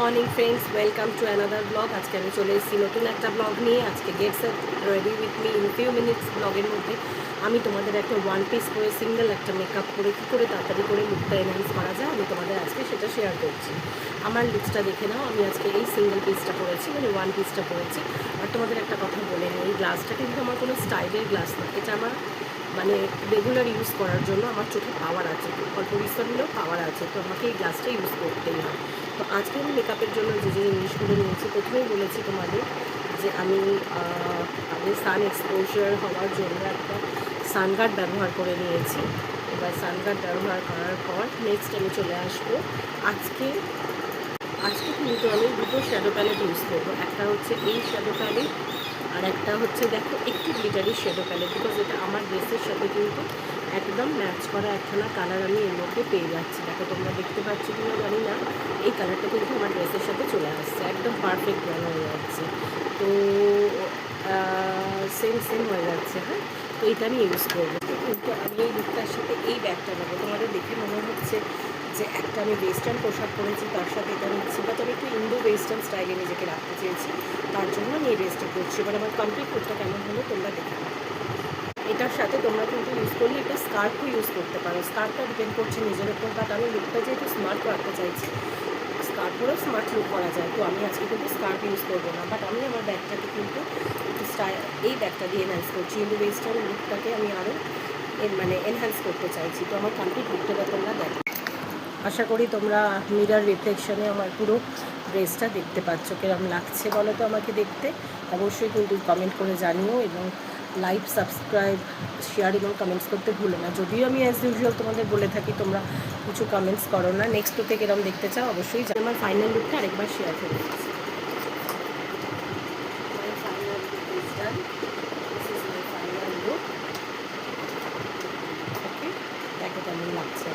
Morning friends, welcome to another blog. আজকে আমি চলে এসেছি নতুন একটা ব্লগ নিয়ে। আজকে get set ready with me in few minutes ব্লগের মধ্যে আমি তোমাদের একটা ওয়ান পিস করে সিঙ্গেল একটা মেকআপ করে কী করে তাড়াতাড়ি করে লুকটা এনহ্যান্স করা যায় আমি তোমাদের আজকে সেটা শেয়ার করছি। আমার লুকসটা দেখে নাও। আমি আজকে এই সিঙ্গেল পিসটা পরেছি, মানে ওয়ান পিসটা পরেছি। আর তোমাদের একটা কথা বলে নিই, এই গ্লাসটা কিন্তু আমার কোনো স্টাইলের গ্লাস না, এটা আমার মানে রেগুলার ইউজ করার জন্য আমার চোখে পাওয়ার আছে, অল্প বিস্তর হলেও পাওয়ার আছে, তো আমাকে এই গ্লাসটা ইউজ করতেই হয়। তো আজকে আমি মেকআপের জন্য যে যে জিনিসগুলো নিয়েছি, প্রথমেই বলেছি তোমাদের যে আমি সান এক্সপোজার হওয়ার জন্য একটা সানগার্ড ব্যবহার করে নিয়েছি। এবার সানগার্ড ব্যবহার করার পর নেক্সট আমি চলে আসবো আজকে কিন্তু আমি দুটো শ্যাডো প্যালেট ইউজ করবো। একটা হচ্ছে এই শ্যাডো প্যালেট, আর একটা হচ্ছে দেখো একটু গ্লিটারি শ্যাডো প্যালেট, বিকজ এটা আমার ড্রেসের সাথে কিন্তু একদম ম্যাচ করা একখানা কালার আমি এর মধ্যে পেয়ে যাচ্ছি। দেখো তোমরা দেখতে পাচ্ছ কিনা জানি না, এই কালারটা কিন্তু আমার ড্রেসের সাথে চলে আসছে, একদম পারফেক্ট মনে হয়ে যাচ্ছে। তো সেম হয়ে যাচ্ছে। হ্যাঁ, তো এটা আমি ইউজ করবো। কিন্তু আমি এই লুকটার সাথে এই ব্যাগটা নেবো। তোমাদের দেখে মনে হচ্ছে যে একটা আমি ওয়েস্টার্ন পোশাক পরেছি, তার সাথে এটা নিচ্ছি, বাট আমি একটু ইন্দো ওয়েস্টার্ন স্টাইলে নিজেকে রাখতে চেয়েছি, তার জন্য আমি এই ড্রেসটা করছি। এবার আমার কমপ্লিট লুকটা কেমন হলো তোমরা দেখে নাও। এটার সাথে তোমরা কিন্তু ইউজ করলে একটা স্কার্ফও ইউজ করতে পারো, স্কার্ফটা ডিপেন্ড করছে নিজের ওপর, বাট আমি লুকটা যেহেতু স্মার্ট রাখতে চাইছি, স্কার্ফ পরেও স্মার্ট লুক করা যায়, তো আমি আজকে কিন্তু স্কার্ফ ইউজ করবো না, বাট আমি আমার ব্যাগটাকে কিন্তু এই ব্যাগটা দিয়ে এনহ্যান্স করছি। ইন্দো ওয়েস্টার্ন লুকটাকে আমি আরও এনহ্যান্স করতে চাইছি। তো আমার কমপ্লিট লুকটা তোমরা দেখো। আশা করি তোমরা মিরার রিফ্লেকশনে আমার পুরো ড্রেসটা দেখতে পাচ্ছ। কিরম লাগছে বলো তো আমাকে দেখতে? অবশ্যই কিন্তু কমেন্ট করে জানিও, এবং লাইক, সাবস্ক্রাইব, শেয়ার এবং কমেন্টস করতে ভুলো না। যদিও আমি অ্যাজ ইউজুয়াল তোমাদের বলে থাকি, তোমরা কিছু কমেন্টস করো না। নেক্সট লুকে কিরম দেখতে চাও অবশ্যই। আমার ফাইনাল লুকটা আরেকবার শেয়ার করে দিচ্ছি। দেখো কেমন লাগছে।